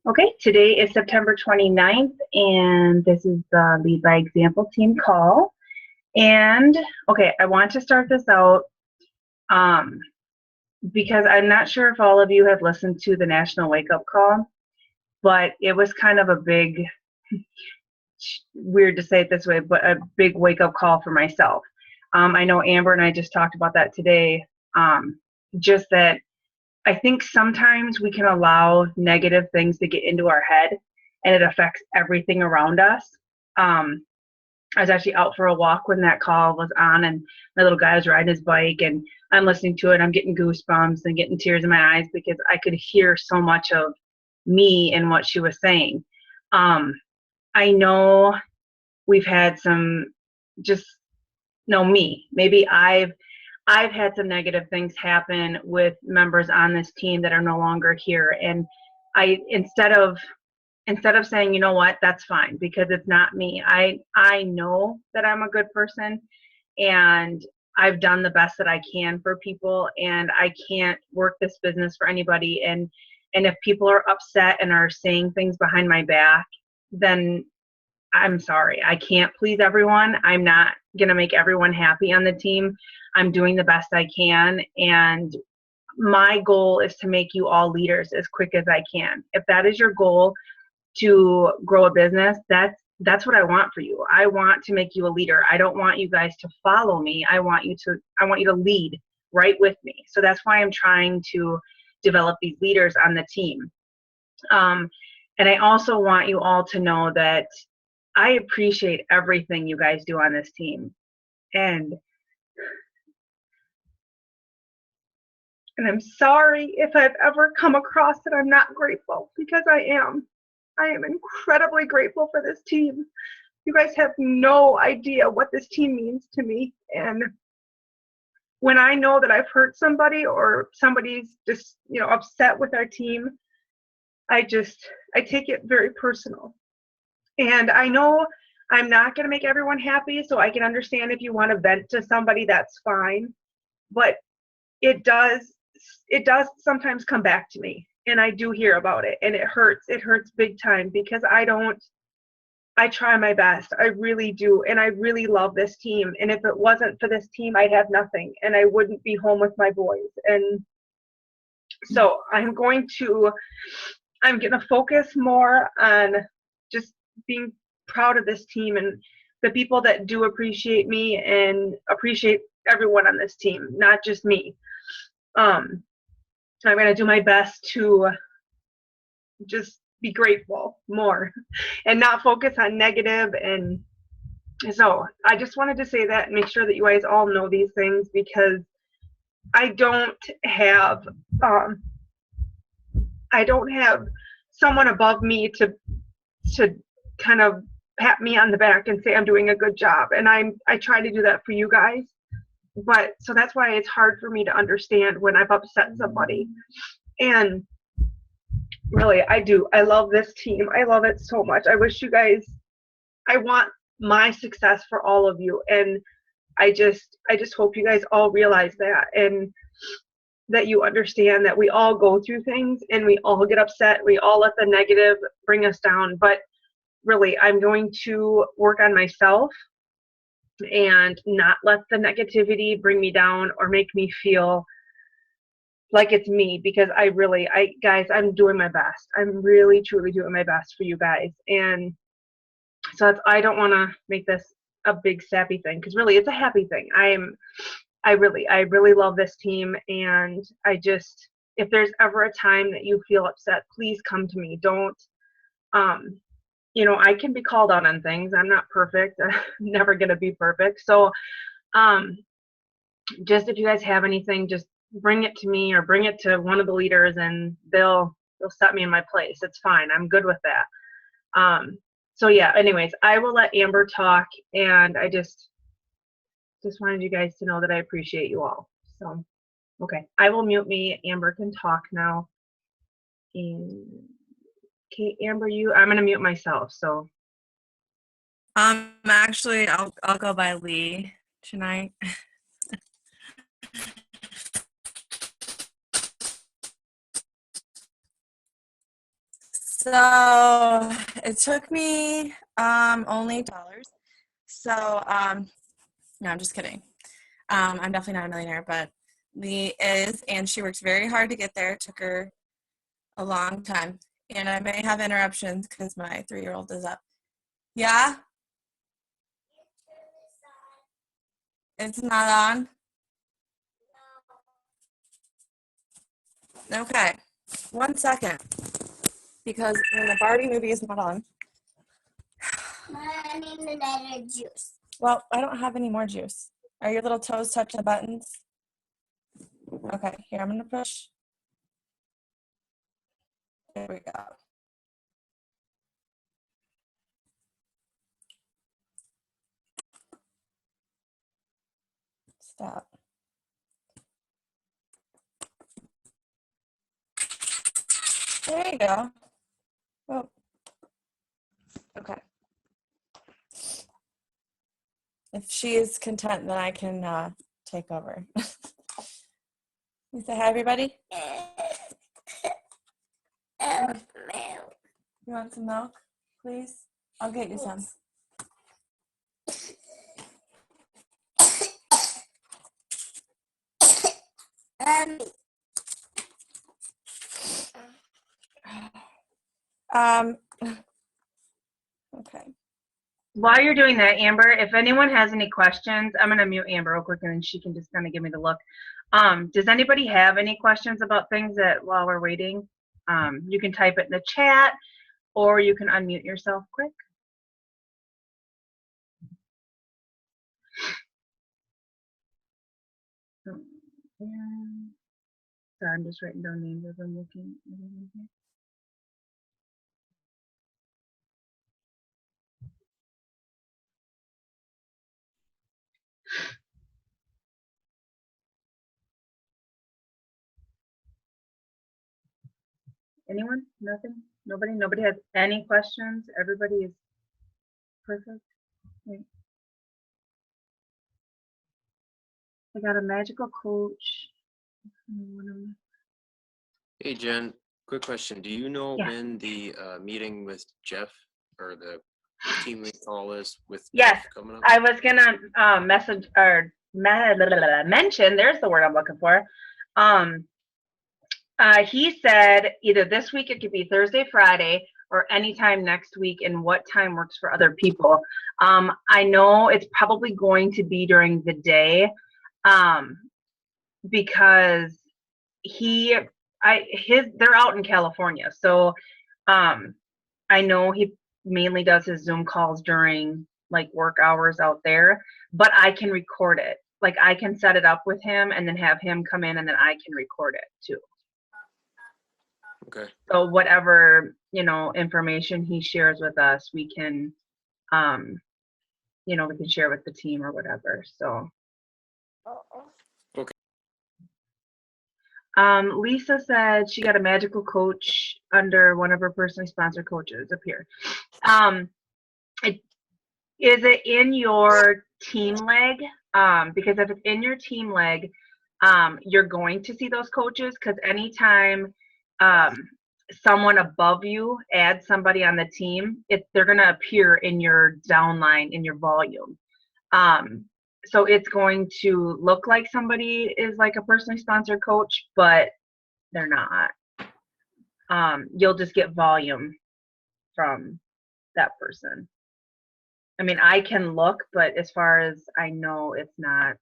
Okay, today is September 29th, and this is the Lead by Example team call. And okay, I want to start this out um, because I'm not sure if all of you have listened to the National Wake Up Call, but it was kind of a big, weird to say it this way, but a big wake up call for myself. I know Amber and I just talked about that today. Just that I think sometimes we can allow negative things to get into our head and it affects everything around us. Um, I was actually out for a walk when that call was on, and my little guy was riding his bike, and I'm listening to it. I'm getting goosebumps and getting tears in my eyes because I could hear so much of me in what she was saying. Um, I know we've had some just no me. Maybe I've had some negative things happen with members on this team that are no longer here. And I instead of saying, you know what, that's fine because it's not me. I know that I'm a good person and I've done the best that I can for people, and I can't work this business for anybody. And if people are upset and are saying things behind my back, then I'm sorry. I can't please everyone. I'm not going to make everyone happy on the team. I'm doing the best I can. And my goal is to make you all leaders as quick as I can. If that is your goal to grow a business, that's what I want for you. I want to make you a leader. I don't want you guys to follow me. I want you to lead right with me. So that's why I'm trying to develop these leaders on the team. And I also want you all to know that I appreciate everything you guys do on this team. And I'm sorry if I've ever come across that I'm not grateful, because I am. I am incredibly grateful for this team. You guys have no idea what this team means to me. And when I know that I've hurt somebody or somebody's just, upset with our team, I take it very personal. And I know I'm not going to make everyone happy, so I can understand if you want to vent to somebody, that's fine. But it does sometimes come back to me, and I do hear about it, and it hurts big time, because I try my best. I really do, and I really love this team, and if it wasn't for this team, I'd have nothing, and I wouldn't be home with my boys. And so I'm going to focus more on just being proud of this team and the people that do appreciate me and appreciate everyone on this team, not just me. I'm going to do my best to just be grateful more and not focus on negative. And so I just wanted to say that and make sure that you guys all know these things, because I don't have someone above me to kind of pat me on the back and say I'm doing a good job, and I try to do that for you guys. But so that's why it's hard for me to understand when I've upset somebody. And really, I love this team. I love it so much. I want my success for all of you, and I just hope you guys all realize that, and that you understand that we all go through things and we all get upset. We all let the negative bring us down. But really, I'm going to work on myself and not let the negativity bring me down or make me feel like it's me, because guys, I'm doing my best. I'm really, truly doing my best for you guys. And so I don't want to make this a big sappy thing, because really it's a happy thing. I really love this team, and if there's ever a time that you feel upset, please come to me. Don't, I can be called out on things. I'm not perfect. I'm never going to be perfect. So, just if you guys have anything, just bring it to me or bring it to one of the leaders, and they'll set me in my place. It's fine. I'm good with that. So yeah, anyways, I will let Amber talk, and I just wanted you guys to know that I appreciate you all. So, okay, I will mute me. Amber can talk now. And okay, Amber, I'm gonna mute myself. So. Actually, I'll go by Lee tonight. So it took me only $2. So no, I'm just kidding. I'm definitely not a millionaire, but Lee is, and she works very hard to get there. It took her a long time. And I may have interruptions because my 3-year-old is up. Yeah? It's not on? Okay. 1 second. Because when the Barbie movie is not on. I need another juice. Well, I don't have any more juice. Are your little toes touching the buttons? Okay, here, I'm going to push. There we go. Stop. There you go. Oh. Okay. If she is content, then I can take over. You say hi, everybody? You want some milk, please? I'll get you some. Okay. While you're doing that, Amber, if anyone has any questions, I'm going to mute Amber real quick and then she can just kind of give me the look. Does anybody have any questions about things that while we're waiting? You can type it in the chat or you can unmute yourself quick. Sorry, I'm just writing down names as I'm looking. Anyone? Nothing? Nobody? Nobody has any questions? Everybody is perfect? Okay. I got a magical coach. Hey Jen, quick question. Do you know Yeah. when the meeting with Jeff or the team lead call is with Yes, Jeff coming up? I was gonna message or mention. There's the word I'm looking for. He said either this week, it could be Thursday, Friday, or anytime next week, and what time works for other people. I know it's probably going to be during the day, because they're out in California, so I know he mainly does his Zoom calls during like work hours out there, but I can record it. Like I can set it up with him and then have him come in and then I can record it too. Okay. So whatever, information he shares with us, we can, we can share with the team or whatever. So. Okay. Lisa said she got a magical coach under one of her personally sponsored coaches up here. Is it in your team leg? Because if it's in your team leg, you're going to see those coaches, because anytime someone above you adds somebody on the team, they're going to appear in your downline, in your volume. So it's going to look like somebody is like a personally sponsored coach, but they're not. You'll just get volume from that person. I mean, I can look, but as far as I know, it's not.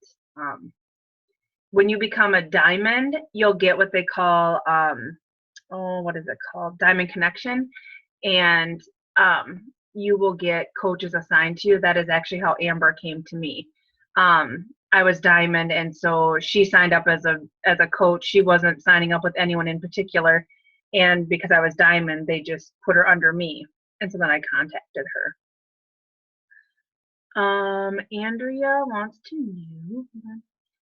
When you become a diamond, you'll get what they call, what is it called? Diamond Connection. And you will get coaches assigned to you. That is actually how Amber came to me. I was diamond, and so she signed up as a coach. She wasn't signing up with anyone in particular, and because I was diamond, they just put her under me, and so then I contacted her. Andrea wants to know.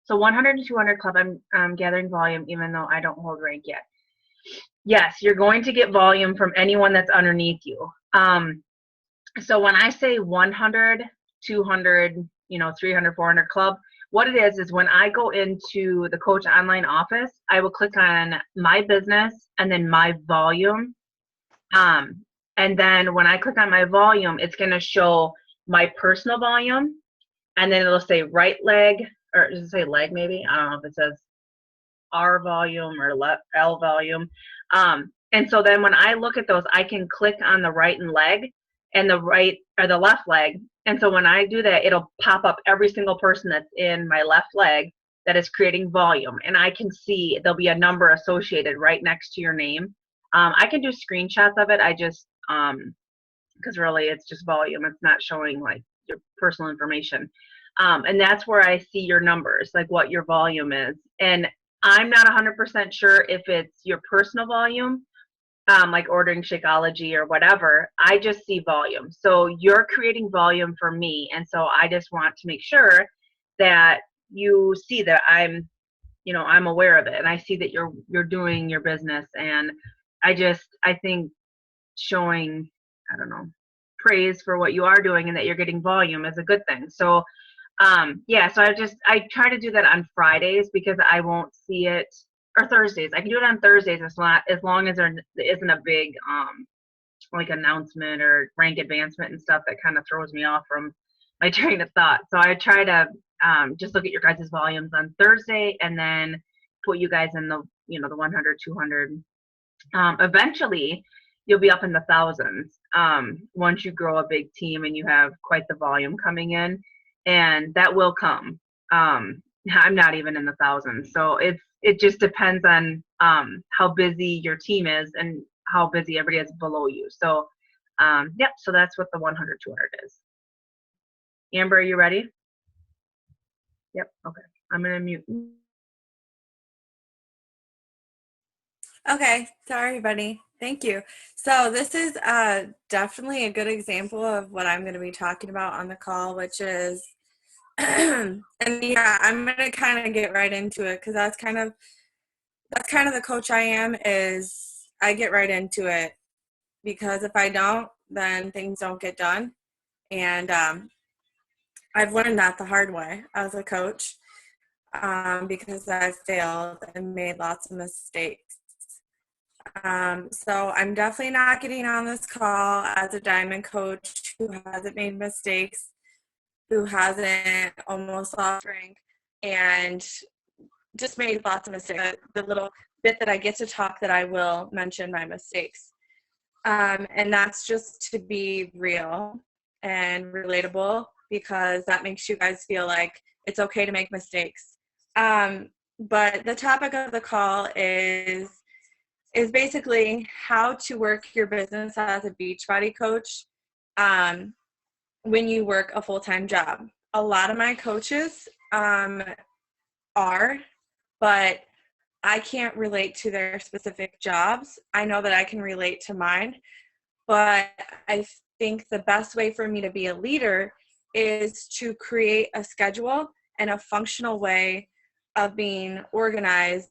So 100 to 200 club, I'm gathering volume even though I don't hold rank yet. Yes, you're going to get volume from anyone that's underneath you. So when I say 100, 200, 300, 400 club, what it is when I go into the Coach Online office, I will click on my business and then my volume. And then when I click on my volume, it's going to show my personal volume, and then it'll say right leg, or does it say leg maybe? I don't know if it says R volume or L volume. And so then when I look at those, I can click on the right and leg and the right or the left leg. And so when I do that, it'll pop up every single person that's in my left leg that is creating volume. And I can see there'll be a number associated right next to your name. I can do screenshots of it. I just, because really it's just volume. It's not showing like your personal information. And that's where I see your numbers, like what your volume is. And I'm not 100% sure if it's your personal volume, like ordering Shakeology or whatever. I just see volume. So you're creating volume for me. And so I just want to make sure that you see that I'm aware of it, and I see that you're doing your business. And I think showing, I don't know, praise for what you are doing and that you're getting volume is a good thing. So so I try to do that on Fridays because I won't see it, or Thursdays. I can do it on Thursdays as long as there isn't a big like announcement or rank advancement and stuff that kind of throws me off from my train of thought. So I try to just look at your guys' volumes on Thursday and then put you guys in the the 100, 200. Eventually, you'll be up in the thousands once you grow a big team and you have quite the volume coming in. And that will come. I'm not even in the thousands. So it just depends on how busy your team is and how busy everybody is below you. So so that's what the 100, 200 is. Amber, are you ready? Yep, okay. I'm gonna mute. Okay, sorry, buddy. Thank you. So this is definitely a good example of what I'm going to be talking about on the call, which is, and yeah, I'm going to kind of get right into it because that's kind of the coach I am. Is I get right into it because if I don't, then things don't get done, and I've learned that the hard way as a coach because I've failed and made lots of mistakes. So I'm definitely not getting on this call as a diamond coach who hasn't made mistakes, who hasn't almost lost rank, and just made lots of mistakes. The little bit that I get to talk that I will mention my mistakes. And that's just to be real and relatable because that makes you guys feel like it's okay to make mistakes. But the topic of the call is basically how to work your business as a Beachbody coach when you work a full-time job. A lot of my coaches are, but I can't relate to their specific jobs. I know that I can relate to mine, but I think the best way for me to be a leader is to create a schedule and a functional way of being organized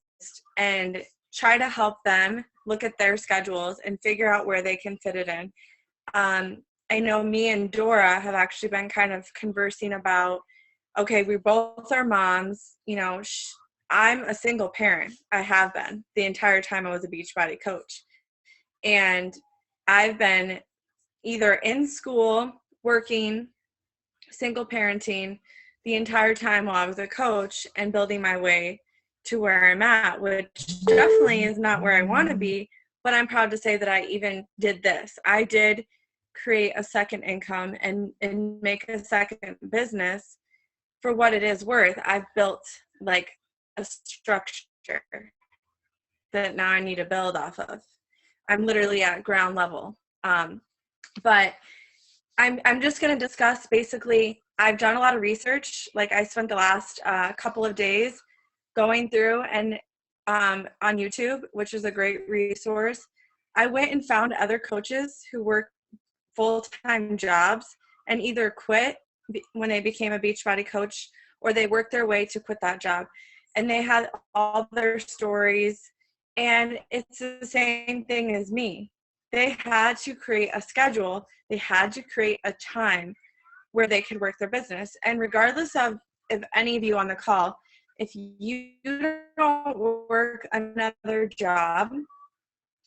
and try to help them look at their schedules and figure out where they can fit it in. I know me and Dora have actually been kind of conversing about, okay, we both are moms. I'm a single parent. I have been the entire time I was a Beachbody coach. And I've been either in school, working, single parenting the entire time while I was a coach and building my way to where I'm at, which definitely is not where I want to be, but I'm proud to say that I even did this. I did create a second income and make a second business for what it is worth. I've built like a structure that now I need to build off of. I'm literally at ground level. But I'm just going to discuss basically, I've done a lot of research. Like I spent the last couple of days going through and on YouTube, which is a great resource. I went and found other coaches who work full-time jobs and either quit when they became a Beachbody coach or they worked their way to quit that job. And they had all their stories, and it's the same thing as me. They had to create a schedule. They had to create a time where they could work their business. And regardless of if any of you on the call, if you don't work another job,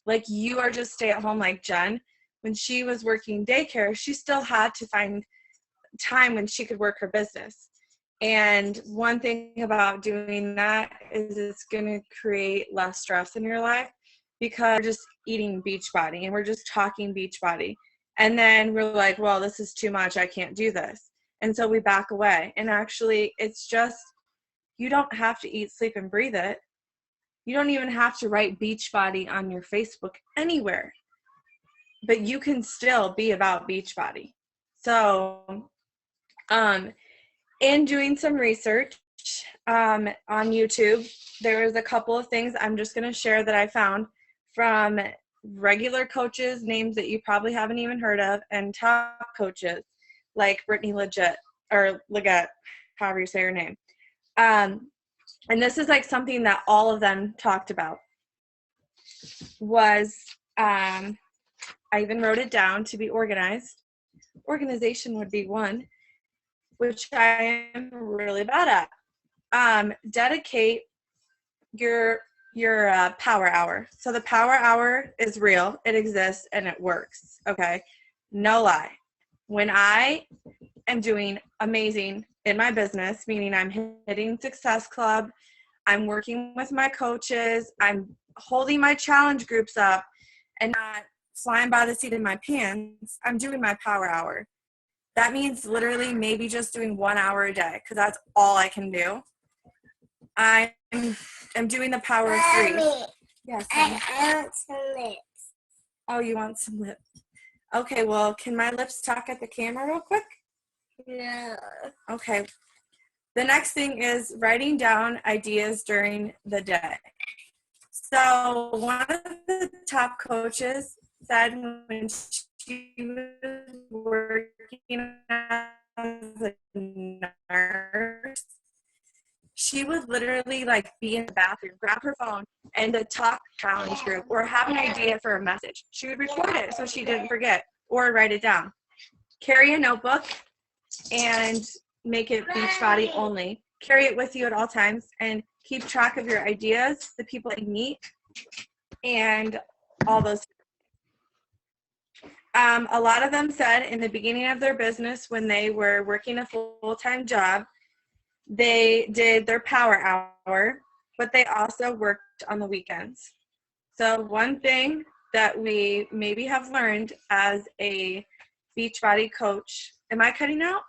Like, you are just stay at home like Jen. When she was working daycare, she still had to find time when she could work her business. And one thing about doing that is it's going to create less stress in your life, because we're just eating Beachbody and we're just talking Beachbody. And then we're like, well, this is too much. I can't do this. And so we back away. And actually, it's just, you don't have to eat, sleep, and breathe it. You don't even have to write Beachbody on your Facebook anywhere. But you can still be about Beachbody. So, in doing some research on YouTube, there was a couple of things I'm just going to share that I found from regular coaches, names that you probably haven't even heard of, and top coaches like Brittany Leggett, however you say her name. And this is like something that all of them talked about was, I even wrote it down to be organized. Organization would be one, which I am really bad at. Dedicate your power hour. So the power hour is real. It exists and it works. Okay. No lie. When I am doing amazing in my business, meaning I'm hitting Success Club, I'm working with my coaches, I'm holding my challenge groups up and not flying by the seat of my pants, I'm doing my power hour. That means literally maybe just doing 1 hour a day, because that's all I can do. I'm doing the power of 3. Yes. I want some lips. Oh, you want some lips? Okay, well, can my lips talk at the camera real quick? No. Okay. The next thing is writing down ideas during the day. So one of the top coaches said when she was working as a nurse, she would literally like be in the bathroom, grab her phone, and the talk challenge group, or have an idea for a message. She would record it so she didn't forget, or write it down. Carry a notebook and make it Beachbody only. Carry it with you at all times and keep track of your ideas, the people that you meet, and all those. A lot of them said in the beginning of their business, when they were working a full-time job, they did their power hour, but they also worked on the weekends. So one thing that we maybe have learned as a Beachbody coach, am I cutting out?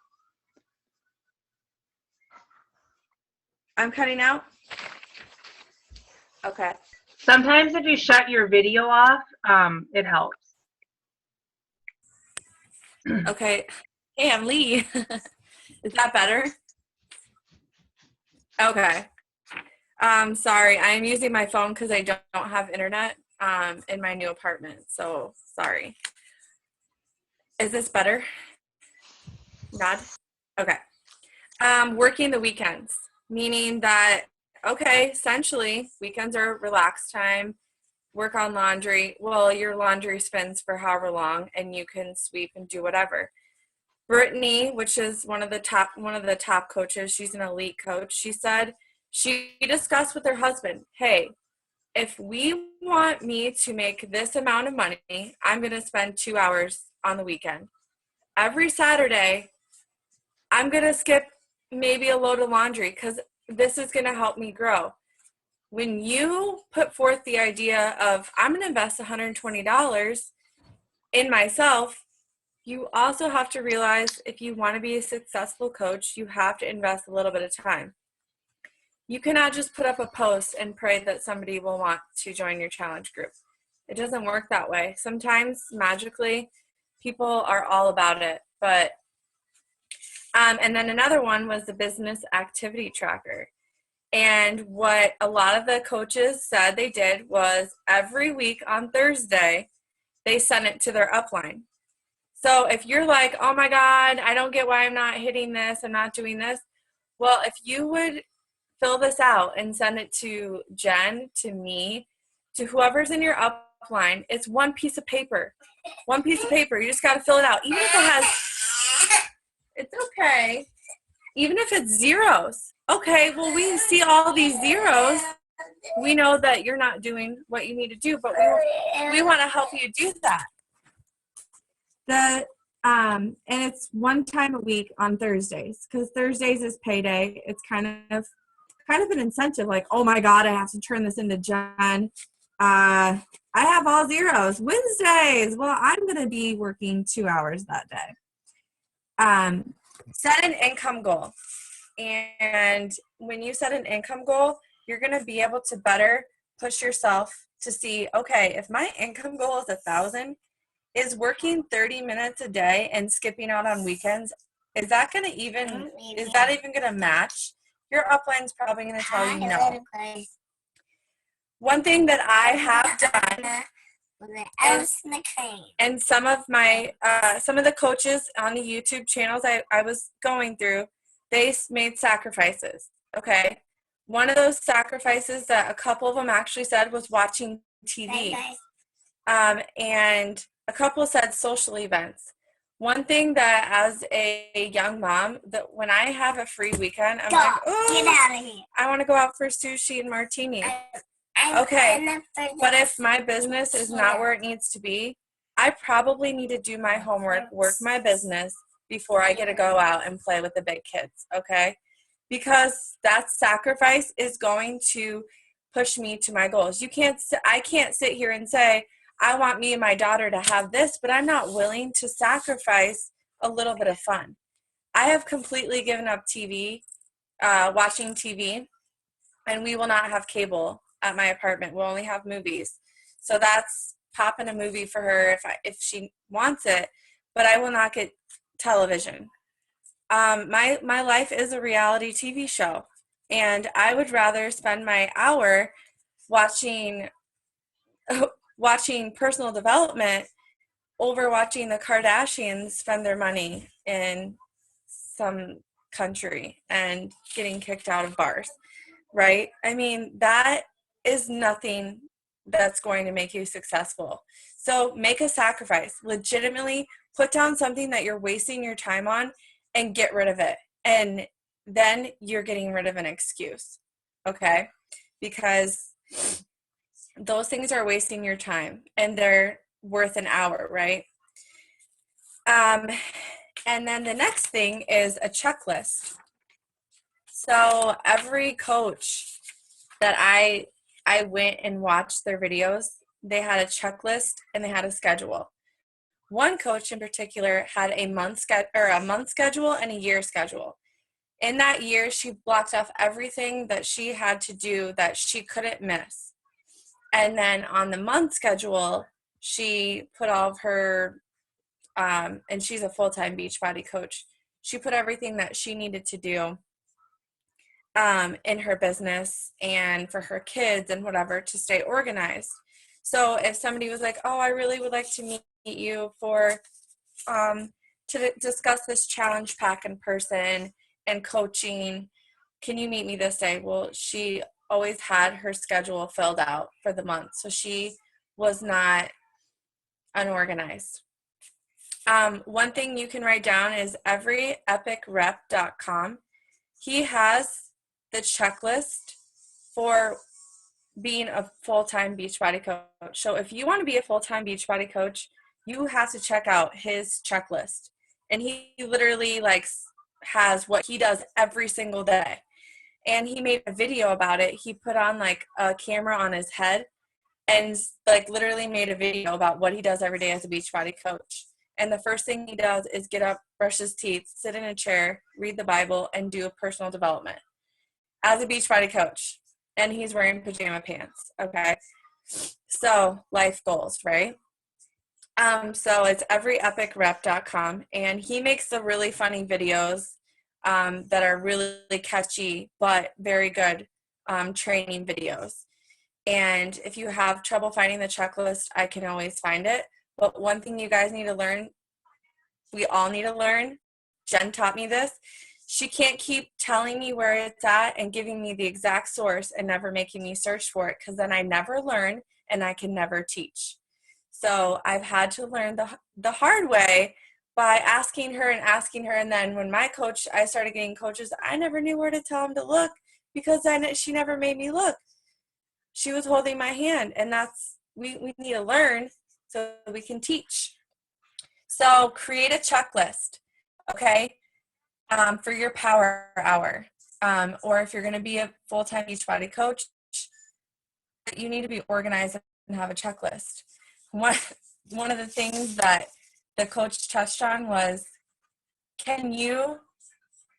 I'm cutting out? Okay. Sometimes if you shut your video off, it helps. Okay. Hey, I'm Lee. Is that better? Okay. Sorry, I'm using my phone because I don't have internet in my new apartment. So sorry. Is this better? Nod? Okay. Working the weekends, meaning that, okay, essentially weekends are relaxed time, work on laundry. Well, your laundry spins for however long and you can sweep and do whatever. Brittany, which is one of the top coaches, she's an elite coach. She said she discussed with her husband, hey, if we want me to make this amount of money, I'm going to spend 2 hours on the weekend. Every Saturday, I'm going to skip maybe a load of laundry because this is going to help me grow. When you put forth the idea of, I'm going to invest $120 in myself, you also have to realize if you want to be a successful coach, you have to invest a little bit of time. You cannot just put up a post and pray that somebody will want to join your challenge group. It doesn't work that way. Sometimes, magically, people are all about it. But and then another one was the business activity tracker. And what a lot of the coaches said they did was every week on Thursday, they sent it to their upline. So if you're like, oh my God, I don't get why I'm not hitting this, I'm not doing this. Well, if you would fill this out and send it to Jen, to me, to whoever's in your upline, it's one piece of paper. One piece of paper. You just got to fill it out. Even if it has, it's okay. Even if it's zeros. Okay, well, we see all these zeros. we know that you're not doing what you need to do, but we want to help you do that. And it's one time a week on Thursdays, because Thursdays is payday. It's kind of an incentive, like, oh my God, I have to turn this into Jen. I have all zeros. Wednesdays, well, I'm going to be working 2 hours that day. Set an income goal. And when you set an income goal, you're going to be able to better push yourself to see, okay, if my income goal is 1,000, is working 30 minutes a day and skipping out on weekends, is that even going to match? Your upline's probably going to tell you no. One thing that I have done, and some of the coaches on the YouTube channels I was going through, they made sacrifices, okay? One of those sacrifices that a couple of them actually said was watching TV. And a couple said social events. One thing that as a young mom, that when I have a free weekend, I'm like, oh, get out of here. I want to go out for sushi and martini. Okay, but if my business is not where it needs to be, I probably need to do my homework, work my business before I get to go out and play with the big kids, okay? Because that sacrifice is going to push me to my goals. I can't sit here and say, I want me and my daughter to have this, but I'm not willing to sacrifice a little bit of fun. I have completely given up TV, watching TV, and we will not have cable at my apartment. We'll only have movies. So that's popping a movie for her if she wants it, but I will not get television. My life is a reality TV show, and I would rather spend my hour watching personal development over watching the Kardashians spend their money in some country and getting kicked out of bars, right? I mean, that is nothing that's going to make you successful. So make a sacrifice. Legitimately put down something that you're wasting your time on and get rid of it. And then you're getting rid of an excuse, okay? Because those things are wasting your time and they're worth an hour, right? And then the next thing is a checklist. So every coach that I went and watched their videos, they had a checklist and they had a schedule. One coach in particular had a month schedule and a year schedule. In that year, she blocked off everything that she had to do that she couldn't miss. And then on the month schedule, she put all of her, and she's a full-time Beachbody coach, she put everything that she needed to do in her business and for her kids and whatever to stay organized. So if somebody was like, oh, I really would like to meet you for, to discuss this challenge pack in person and coaching, can you meet me this day? Well, she always had her schedule filled out for the month. So she was not unorganized. One thing you can write down is everyepicrep.com. He has the checklist for being a full-time Beachbody coach. So if you want to be a full-time Beachbody coach, you have to check out his checklist. And he literally has what he does every single day. And he made a video about it. He put on a camera on his head and literally made a video about what he does every day as a Beachbody coach. And the first thing he does is get up, brush his teeth, sit in a chair, read the Bible, and do personal development as a Beachbody coach. And he's wearing pajama pants, okay? So life goals, right? So it's everyepicrep.com. And he makes the really funny videos that are really catchy, but very good training videos. And if you have trouble finding the checklist, I can always find it. But one thing you guys need to learn, we all need to learn, Jen taught me this, she can't keep telling me where it's at and giving me the exact source and never making me search for it, because then I never learn and I can never teach. So I've had to learn the hard way by asking her. And then when I started getting coaches, I never knew where to tell them to look because then she never made me look. she was holding my hand, and that's, we need to learn so we can teach. So create a checklist, okay, for your power hour. Or if you're going to be a full-time Beachbody coach, you need to be organized and have a checklist. One of the things that the coach touched on was, can you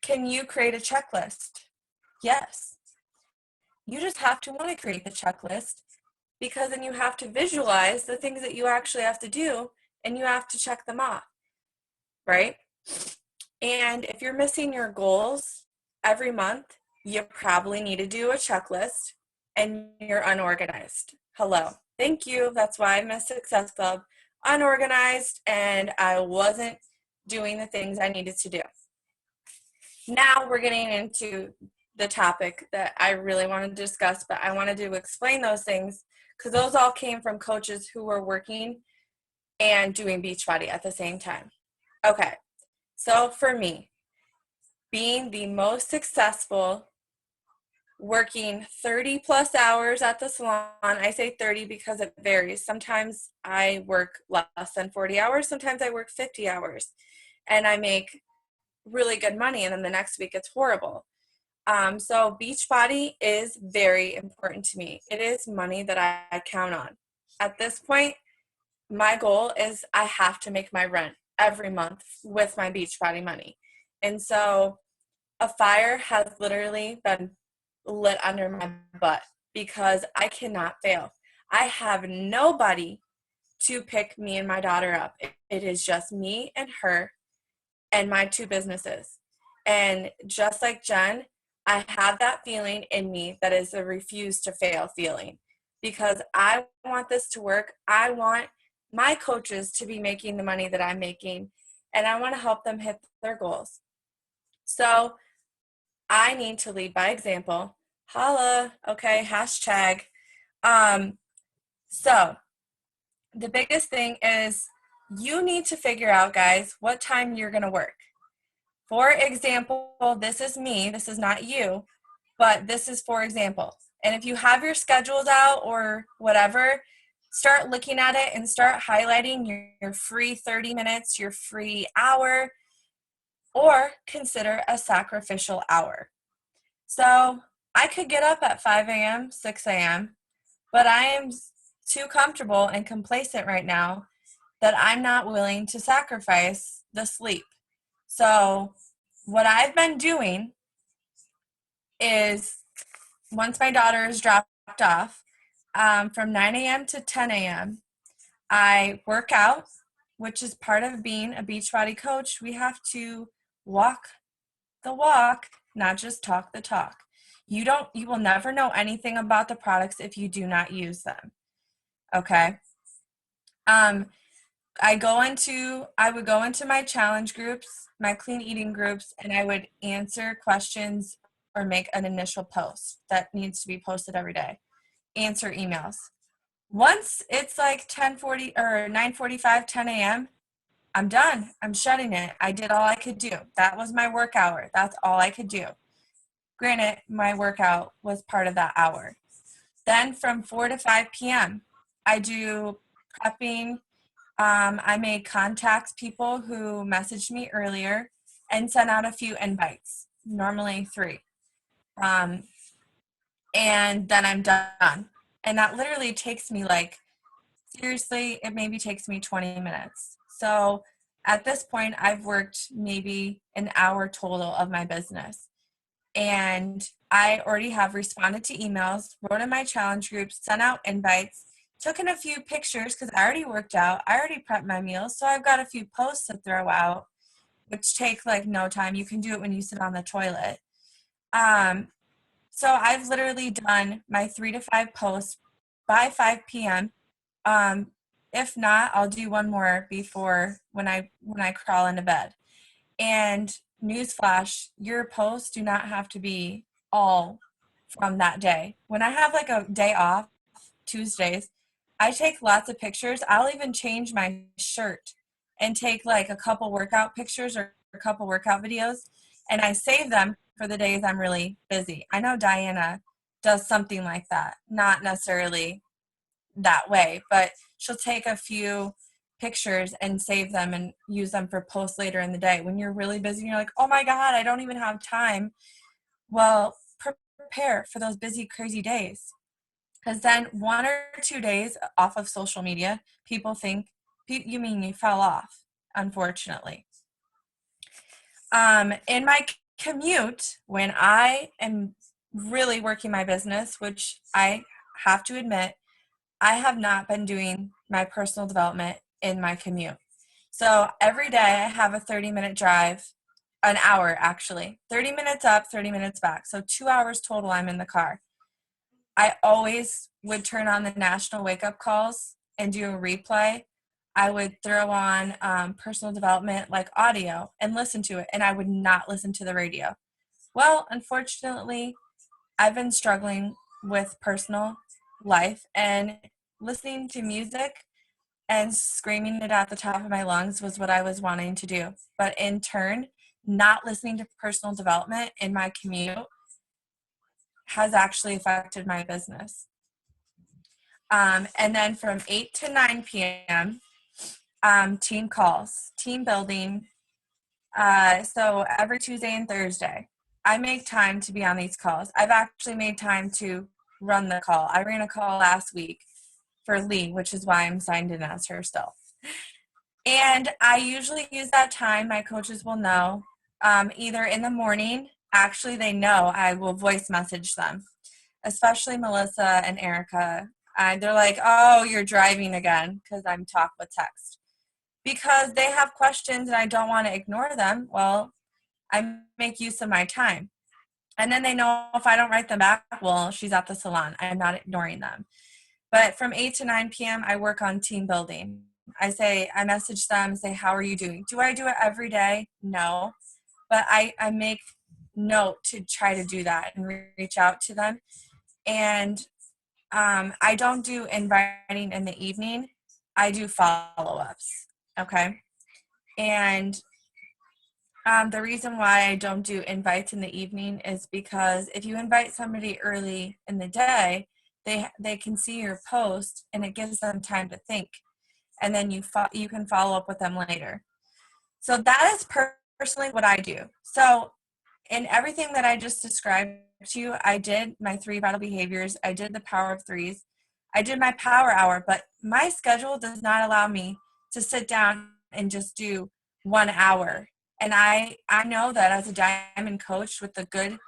create a checklist? Yes. You just have to want to create the checklist, because then you have to visualize the things that you actually have to do, and you have to check them off, right? And if you're missing your goals every month, you probably need to do a checklist, and you're unorganized. Hello. Thank you. That's why I missed Success Club. Unorganized, and I wasn't doing the things I needed to do. Now we're getting into the topic that I really want to discuss, but I wanted to explain those things because those all came from coaches who were working and doing Beachbody at the same time. Okay, so for me, being the most successful, working 30 plus hours at the salon, I say 30 because it varies. Sometimes I work less than 40 hours, sometimes I work 50 hours, and I make really good money, and then the next week it's horrible. So Beachbody is very important to me. It is money that I count on. At this point, my goal is I have to make my rent every month with my Beachbody money. And so a fire has literally been lit under my butt because I cannot fail. I have nobody to pick me and my daughter up. It is just me and her and my two businesses. And just like Jen, I have that feeling in me that is a refuse to fail feeling, because I want this to work. I want my coaches to be making the money that I'm making, and I want to help them hit their goals. So I need to lead by example. Holla, okay, hashtag. So the biggest thing is you need to figure out, guys, what time you're going to work. For example, this is me, this is not you, but this is for example. And if you have your schedules out or whatever, start looking at it and start highlighting your free 30 minutes, your free hour, or consider a sacrificial hour. So I could get up at 5 a.m., 6 a.m., but I am too comfortable and complacent right now that I'm not willing to sacrifice the sleep. So what I've been doing is, once my daughter is dropped off, from 9 a.m. to 10 a.m., I work out, which is part of being a Beachbody coach. We have to walk the walk, not just talk the talk. You will never know anything about the products if you do not use them. Okay? I would go into my challenge groups, my clean eating groups, and I would answer questions or make an initial post that needs to be posted every day. Answer emails. Once it's like 10:40 or 9:45, 10 a.m., I'm done. I'm shutting it. I did all I could do. That was my work hour. That's all I could do. Granted, my workout was part of that hour. Then from 4 to 5 p.m., I do prepping. I may contact people who messaged me earlier and send out a few invites, normally 3. And then I'm done. And that literally takes me seriously, it maybe takes me 20 minutes. So at this point, I've worked maybe an hour total of my business. And I already have responded to emails, wrote in my challenge groups, sent out invites, took in a few pictures because I already worked out. I already prepped my meals. So I've got a few posts to throw out, which take no time. You can do it when you sit on the toilet. So I've literally done my 3 to 5 posts by 5 p.m. If not, I'll do one more before when I crawl into bed. And newsflash, your posts do not have to be all from that day. When I have a day off, Tuesdays, I take lots of pictures. I'll even change my shirt and take a couple workout pictures or a couple workout videos, and I save them for the days I'm really busy. I know Diana does something like that. Not necessarily that way, but she'll take a few pictures and save them and use them for posts later in the day. When you're really busy and you're like, oh my God, I don't even have time. Well, prepare for those busy, crazy days. Because then 1 or 2 days off of social media, people think, you mean you fell off, unfortunately. In my commute, when I am really working my business, which I have to admit, I have not been doing my personal development in my commute. So every day I have a 30-minute drive, an hour actually, 30 minutes up, 30 minutes back. So 2 hours total I'm in the car. I always would turn on the national wake-up calls and do a replay. I would throw on personal development like audio and listen to it, and I would not listen to the radio. Well, unfortunately, I've been struggling with personal life, and listening to music and screaming it at the top of my lungs was what I was wanting to do. But in turn, not listening to personal development in my commute has actually affected my business. And then from 8 to 9 p.m., team calls, team building. So every Tuesday and Thursday, I make time to be on these calls. I've actually made time to run the call. I ran a call last week for Lee, which is why I'm signed in as her still. And I usually use that time, my coaches will know, either in the morning. Actually, they know I will voice message them, especially Melissa and Erica. They're like, oh, you're driving again, because I'm talk with text. Because they have questions and I don't want to ignore them, well, I make use of my time. And then they know if I don't write them back, well, she's at the salon. I'm not ignoring them. But from 8 to 9 p.m., I work on team building. I message them, say, how are you doing? Do I do it every day? No. But I make note to try to do that and reach out to them. And I don't do inviting in the evening. I do follow-ups, okay? And the reason why I don't do invites in the evening is because if you invite somebody early in the day, they can see your post and it gives them time to think. And then you can follow up with them later. So that is personally what I do. So in everything that I just described to you, I did my 3 vital behaviors. I did the power of 3s. I did my power hour, but my schedule does not allow me to sit down and just do 1 hour. And I know that as a diamond coach with a good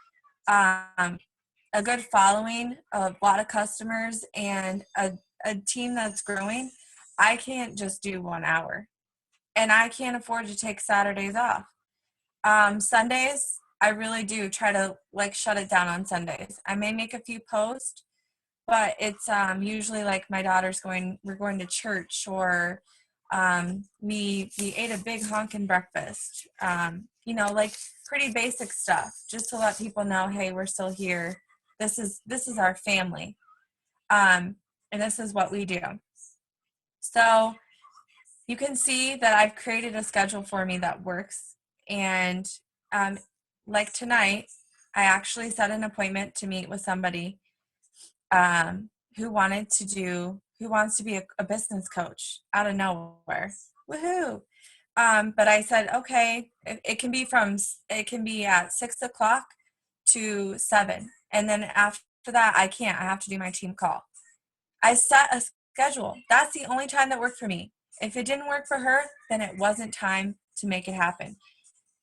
following, a lot of customers, and a team that's growing, I can't just do 1 hour. And I can't afford to take Saturdays off. Sundays, I really do try to shut it down on Sundays. I may make a few posts, but it's usually like my daughter's we're going to church, or we ate a big honkin' breakfast. Pretty basic stuff, just to let people know, hey, we're still here. This is our family, and this is what we do. So you can see that I've created a schedule for me that works. And like tonight, I actually set an appointment to meet with somebody who wants to be a business coach out of nowhere. Woohoo! But I said, okay, it can be at 6 o'clock to 7. And then after that, I have to do my team call. I set a schedule. That's the only time that worked for me. If it didn't work for her, then it wasn't time to make it happen.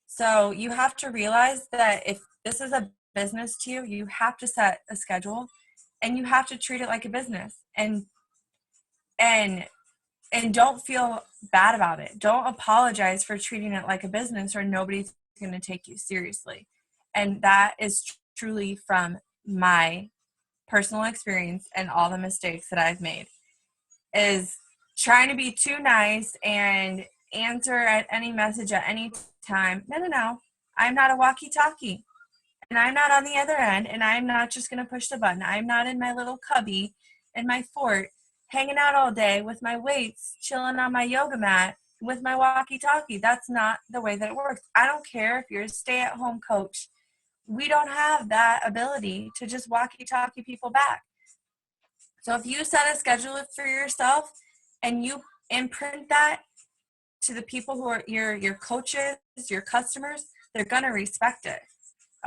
So you have to realize that if this is a business to you, you have to set a schedule and you have to treat it like a business, and don't feel bad about it. Don't apologize for treating it like a business, or nobody's going to take you seriously. And that is truly from my personal experience and all the mistakes that I've made, is trying to be too nice and answer at any message at any time. No. I'm not a walkie-talkie, and I'm not on the other end, and I'm not just going to push the button. I'm not in my little cubby in my fort hanging out all day with my weights, chilling on my yoga mat with my walkie-talkie. That's not the way that it works. I don't care if you're a stay-at-home coach we don't have that ability to just walkie-talkie people back. So if you set a schedule for yourself and you imprint that to the people who are your coaches, your customers, they're going to respect it.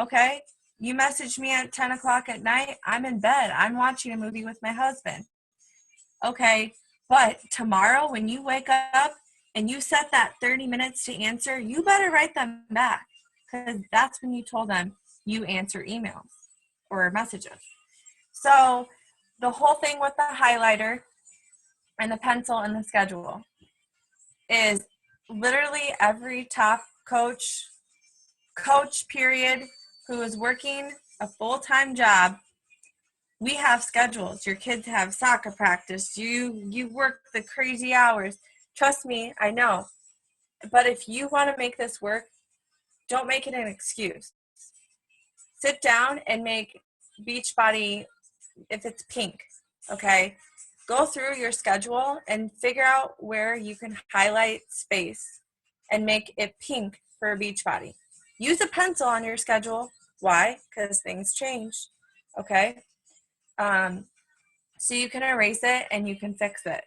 Okay? You message me at 10 o'clock at night, I'm in bed. I'm watching a movie with my husband. Okay, but tomorrow when you wake up and you set that 30 minutes to answer, you better write them back, because that's when you told them you answer emails or messages. So the whole thing with the highlighter and the pencil and the schedule is literally every top coach period who is working a full-time job, we have schedules. Your kids have soccer practice. You work the crazy hours. Trust me, I know. But if you want to make this work, don't make it an excuse. Sit down and make Beachbody, if it's pink, okay? Go through your schedule and figure out where you can highlight space and make it pink for Beachbody. Use a pencil on your schedule. Why? Because things change, okay? So you can erase it and you can fix it.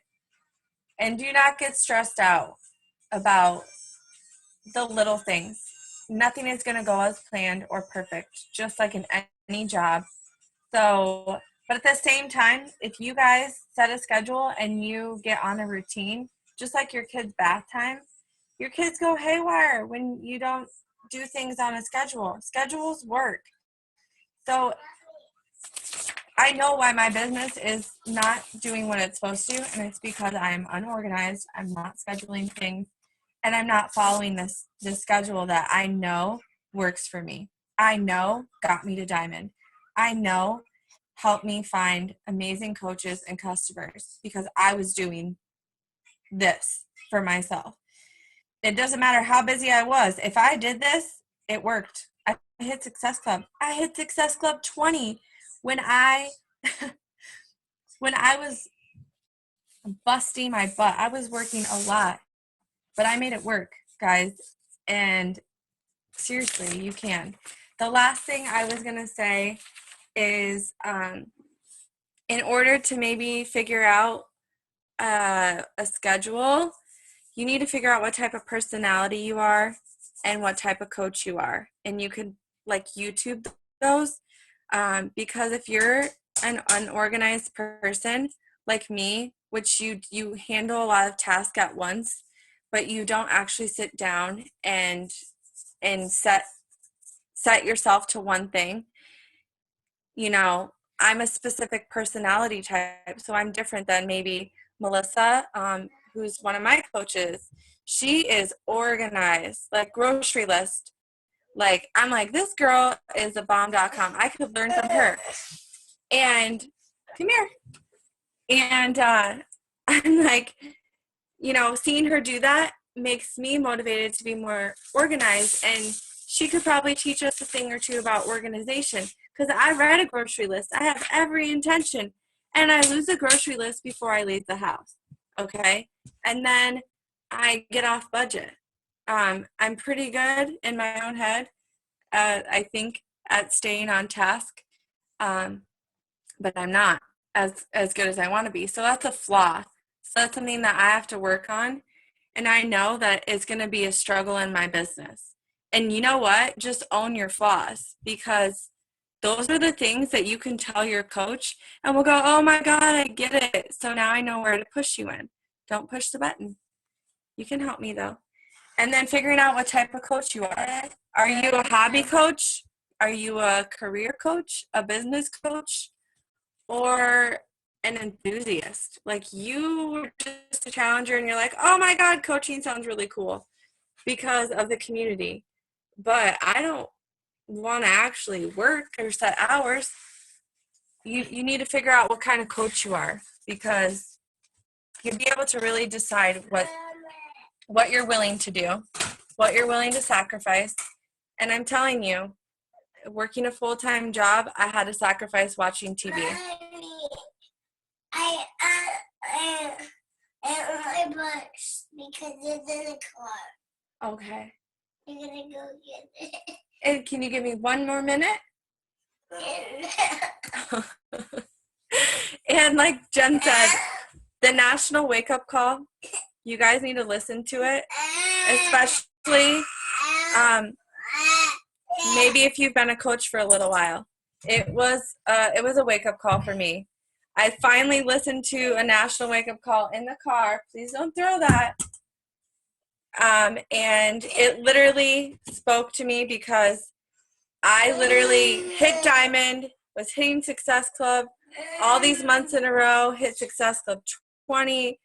And do not get stressed out about the little things. Nothing is going to go as planned or perfect, just like in any job. So, but at the same time, if you guys set a schedule and you get on a routine, just like your kids' bath time, your kids go haywire when you don't do things on a schedule. Schedules work. So I know why my business is not doing what it's supposed to, and it's because I'm unorganized. I'm not scheduling things, and I'm not following this schedule that I know works for me. I know got me to Diamond. I know helped me find amazing coaches and customers because I was doing this for myself. It doesn't matter how busy I was. If I did this, it worked. I hit Success Club. I hit Success Club 20 when I was busting my butt. I was working a lot, but I made it work, guys. And seriously, you can. The last thing I was going to say is in order to maybe figure out a schedule, you need to figure out what type of personality you are and what type of coach you are. And you could like YouTube those because if you're an unorganized person like me, which you handle a lot of tasks at once, but you don't actually sit down and set yourself to one thing. You know, I'm a specific personality type, so I'm different than maybe Melissa, who's one of my coaches. She is organized, like grocery list. Like, I'm like, this girl is a bomb.com. I could learn from her. And come here. And I'm like, you know, seeing her do that makes me motivated to be more organized. And she could probably teach us a thing or two about organization. Because I read a grocery list. I have every intention. And I lose a grocery list before I leave the house. Okay? And then I get off budget. I'm pretty good in my own head, I think, at staying on task. But I'm not as good as I want to be. So that's a flaw. So that's something that I have to work on. And I know that it's going to be a struggle in my business. And you know what? Just own your flaws, because those are the things that you can tell your coach and we'll go, oh my God, I get it. So now I know where to push you in. Don't push the button. You can help me though. And then figuring out what type of coach you are. Are you a hobby coach? Are you a career coach, a business coach, or an enthusiast? Like you were just a challenger and you're like, oh my God, coaching sounds really cool because of the community. But I don't want to actually work or set hours. You need to figure out what kind of coach you are, because you'll be able to really decide what you're willing to do, what you're willing to sacrifice. And I'm telling you, working a full-time job, I had to sacrifice watching TV. Mommy, I want my books because it's in the car. Okay. I'm gonna go get it. And can you give me 1 more minute? And like Jen said, the national wake-up call, you guys need to listen to it, especially maybe if you've been a coach for a little while. It was a wake-up call for me. I finally listened to a national wake-up call in the car. Please don't throw that. And it literally spoke to me because I literally hit Diamond, was hitting Success Club all these months in a row, hit Success Club 20,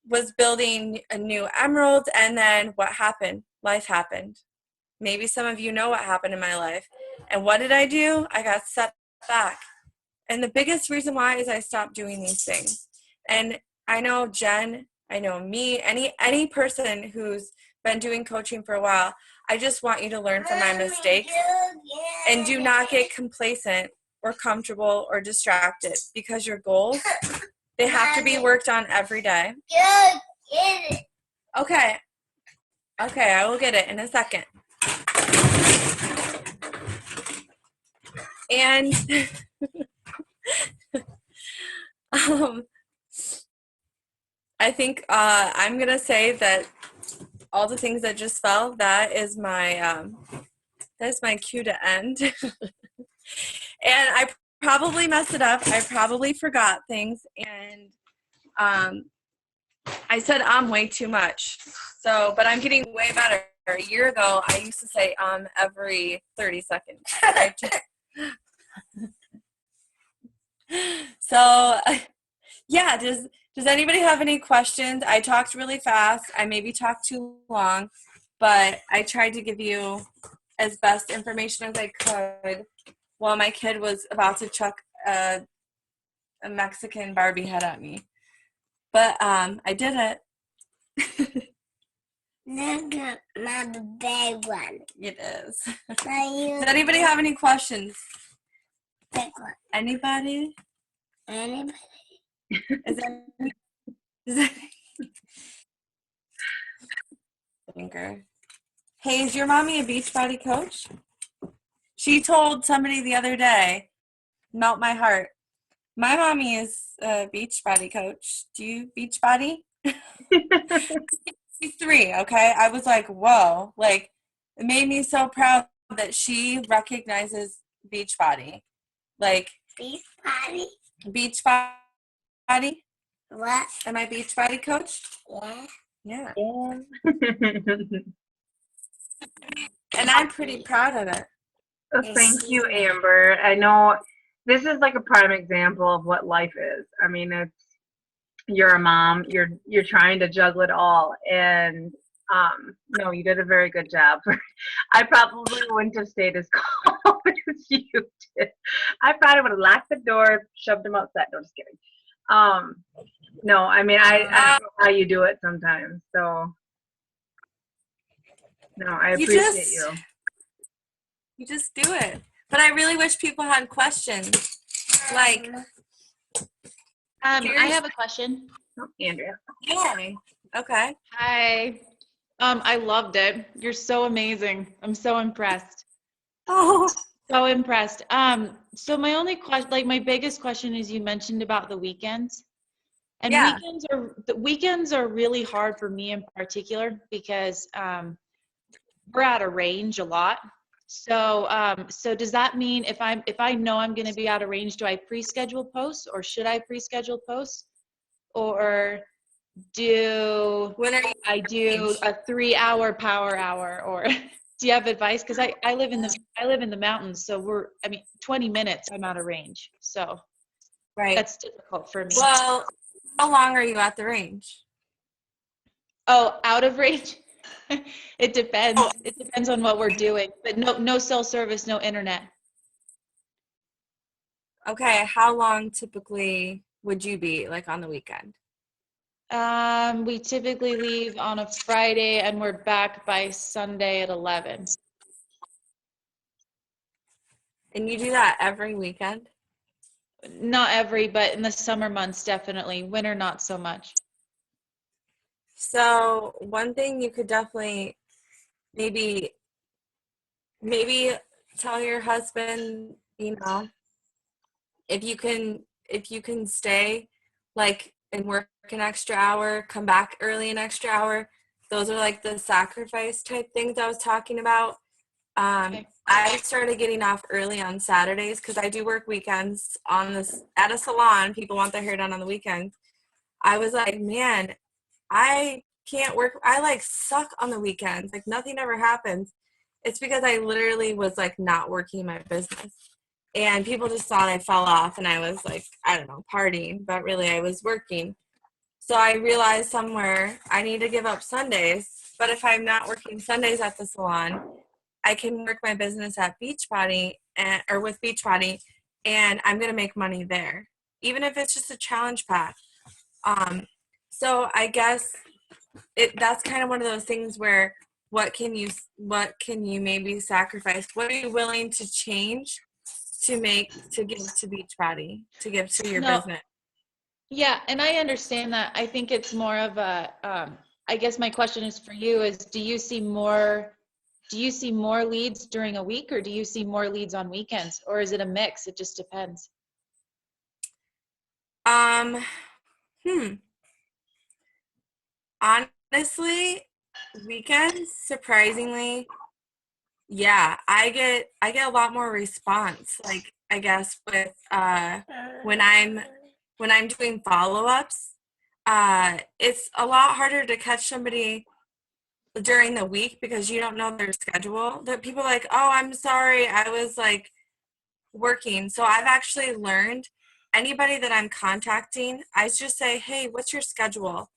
was building a new Emerald, and then what happened? Life happened. Maybe some of you know what happened in my life. And what did I do? I got set back. And the biggest reason why is I stopped doing these things. And I know Jen, I know me, any person who's been doing coaching for a while, I just want you to learn from my mistakes and do not get complacent or comfortable or distracted, because your goals, they have to be worked on every day. Okay, I will get it in a second. And I think I'm gonna say that all the things that just fell, that is my cue to end. And I probably messed it up. I probably forgot things, and I said way too much. So, but I'm getting way better. A year ago, I used to say every 30 seconds. So, yeah, does anybody have any questions? I talked really fast. I maybe talked too long, but I tried to give you as best information as I could while my kid was about to chuck a Mexican Barbie head at me. But I did it. Not the big one. It is. Does Does anybody have any questions? big one? Anybody? Anybody? Is that Thinker. Hey, is your mommy a Beachbody coach? She told somebody the other day, melt my heart, my mommy is a Beachbody coach. Do you Beachbody? 3, okay? I was like, whoa. Like, it made me so proud that she recognizes Beachbody. Like, Beef party? Beachbody? What? Am I Beachbody coach? Yeah. Yeah. And I'm pretty proud of it. Well, thank you, Amber. I know this is like a prime example of what life is. I mean, you're a mom, you're trying to juggle it all, and no, you did a very good job. I probably wouldn't have stayed as calm as you did. I probably would have locked the door, shoved him outside. No, just kidding. No, I mean, I don't know how you do it sometimes. So, no, I appreciate you. You just do it. But I really wish people had questions. Like, I have a question. Oh, Andrea. yay. Okay. Hi. I loved it. You're so amazing. I'm so impressed. Oh. So impressed. So my only question, like my biggest question is you mentioned about the weekends. And Yeah. weekends are really hard for me in particular because we're out of range a lot. So so does that mean if I know I'm going to be out of range, do I pre-schedule posts, or should I pre-schedule posts, or When are you I do a 3-hour power hour, or do you have advice? Because I live in the mountains, so 20 minutes I'm out of range, so right? that's difficult for me. Well, how long are you at the range? Oh, out of range? It depends. It depends on what we're doing, but no cell service, no internet. Okay, how long typically would you be, like, on the weekend? We typically leave on a Friday and we're back by Sunday at 11. And you do that every weekend? Not every, but in the summer months, definitely. Winter, not so much. So one thing you could definitely maybe maybe tell your husband, if you can stay like and work an extra hour, come back early an extra hour. Those are like the sacrifice type things I was talking about. Okay. I started getting off early on Saturdays because I do work weekends at a salon. People want their hair done on the weekends. I was like, man, I can't work. I like suck on the weekends. Like nothing ever happens. It's because I literally was like not working my business. And people just thought I fell off and I was like, I don't know, partying, but really I was working. So I realized somewhere I need to give up Sundays. But if I'm not working Sundays at the salon, I can work my business at Beachbody or with Beachbody, and I'm going to make money there, even if it's just a challenge pack. So I guess that's kind of one of those things where what can you maybe sacrifice? What are you willing to change to give to Beachbody, to give to your business? Yeah, and I understand that. I think it's more of a, I guess my question is for you is, do you see more leads during a week, or do you see more leads on weekends, or is it a mix? It just depends. Honestly, weekends, surprisingly, yeah, I get a lot more response. Like I guess with when I'm doing follow-ups, it's a lot harder to catch somebody during the week because you don't know their schedule. That people are like, oh, I'm sorry, I was like working. So I've actually learned anybody that I'm contacting, I just say, hey, what's your schedule?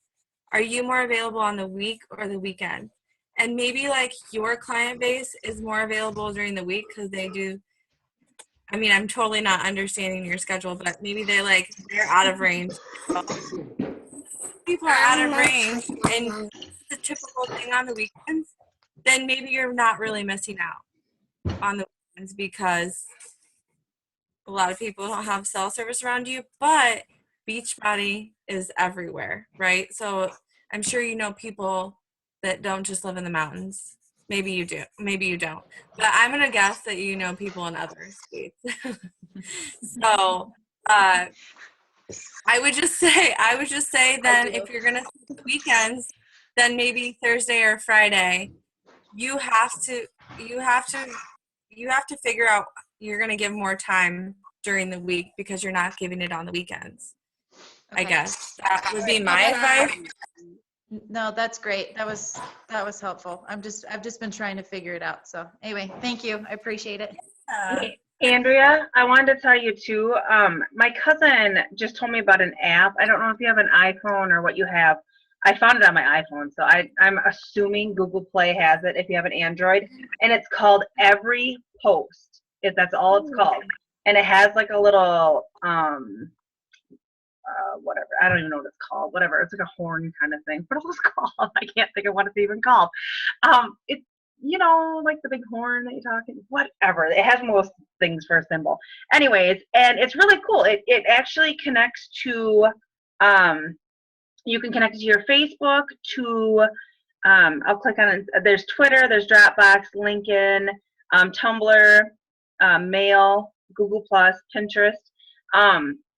Are you more available on the week or the weekend? And maybe like your client base is more available during the week because they do. I mean, I'm totally not understanding your schedule, but maybe they're out of range. People are out of range and it's a typical thing on the weekends, then maybe you're not really missing out on the weekends because a lot of people don't have cell service around you, but Beachbody is everywhere, right? So I'm sure you know people that don't just live in the mountains. Maybe you do, maybe you don't. But I'm gonna guess that you know people in other states. So I would just say then if you're gonna weekends, then maybe Thursday or Friday, you have to figure out you're gonna give more time during the week because you're not giving it on the weekends. I Okay. guess that would be my advice. No, that's great. That was helpful. I've just been trying to figure it out. So anyway, thank you. I appreciate it. Hey, Andrea, I wanted to tell you too, my cousin just told me about an app. I don't know if you have an iPhone or what you have. I found it on my iPhone, so I'm assuming Google Play has it if you have an Android. And it's called Every Post. That's all it's called. And it has like a little whatever. I don't even know what it's called. Whatever. It's like a horn kind of thing. What was it called? I can't think of what it's even called. It's like the big horn that you're talking. Whatever. It has most things for a symbol. Anyways, and it's really cool. It actually connects to. You can connect it to your Facebook. To I'll click on it. There's Twitter. There's Dropbox, LinkedIn, Tumblr, Mail, Google Plus, Pinterest.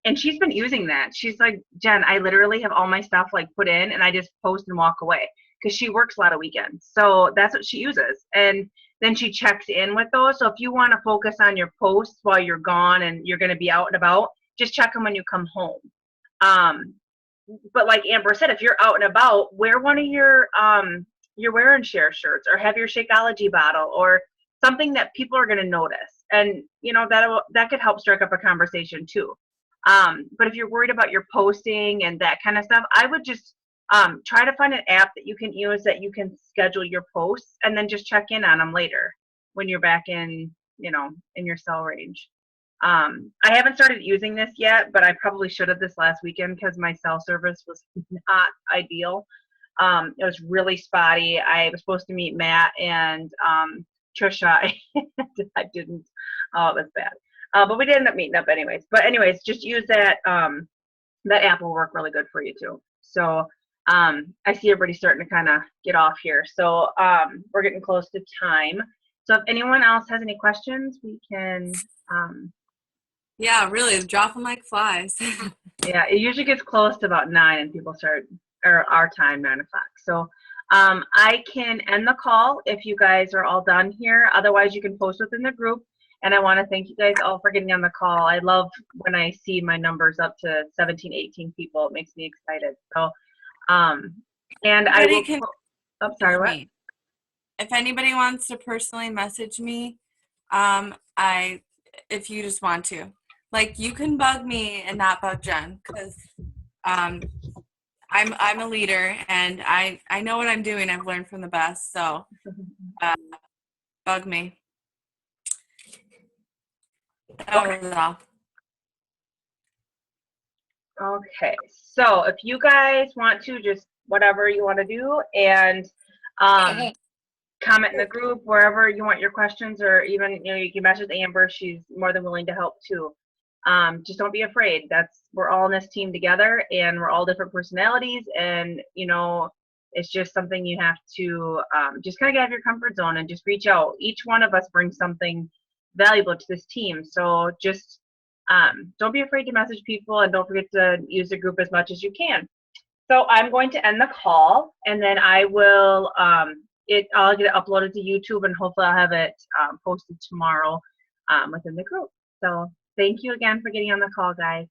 And she's been using that. She's like, Jen, I literally have all my stuff like put in and I just post and walk away because she works a lot of weekends. So that's what she uses. And then she checks in with those. So if you want to focus on your posts while you're gone and you're going to be out and about, just check them when you come home. But like Amber said, if you're out and about, wear one of your wear and share shirts or have your Shakeology bottle or something that people are going to notice. And, that could help strike up a conversation too. But if you're worried about your posting and that kind of stuff, I would just try to find an app that you can use that you can schedule your posts and then just check in on them later when you're back in your cell range. I haven't started using this yet, but I probably should have this last weekend because my cell service was not ideal. It was really spotty. I was supposed to meet Matt and Trisha. I didn't. Oh, it was bad. But we did end up meeting up anyways. But anyways, just use that. That app will work really good for you too. So I see everybody starting to kind of get off here. So we're getting close to time. So if anyone else has any questions, we can, Yeah, really, drop them like flies. yeah, it usually gets close to about 9 and people start, or our time, 9 o'clock. So I can end the call if you guys are all done here. Otherwise, you can post within the group. And I want to thank you guys all for getting on the call. I love when I see my numbers up to 17, 18 people. It makes me excited. So, and I will, I'm sorry, what? Me. If anybody wants to personally message me, if you just want to, like, you can bug me and not bug Jen, because I'm a leader and I know what I'm doing. I've learned from the best. So bug me. That was all. Okay, so if you guys want to, just whatever you want to do, and comment in the group wherever you want your questions, or even you can message Amber. She's more than willing to help too. Just don't be afraid. We're all in this team together, and we're all different personalities, and it's just something you have to just kind of get out of your comfort zone and just reach out. Each one of us brings something valuable to this team, so just don't be afraid to message people, and don't forget to use the group as much as you can. So I'm going to end the call, and then I will I'll get it uploaded to YouTube, and hopefully I'll have it posted tomorrow within the group. So thank you again for getting on the call, guys.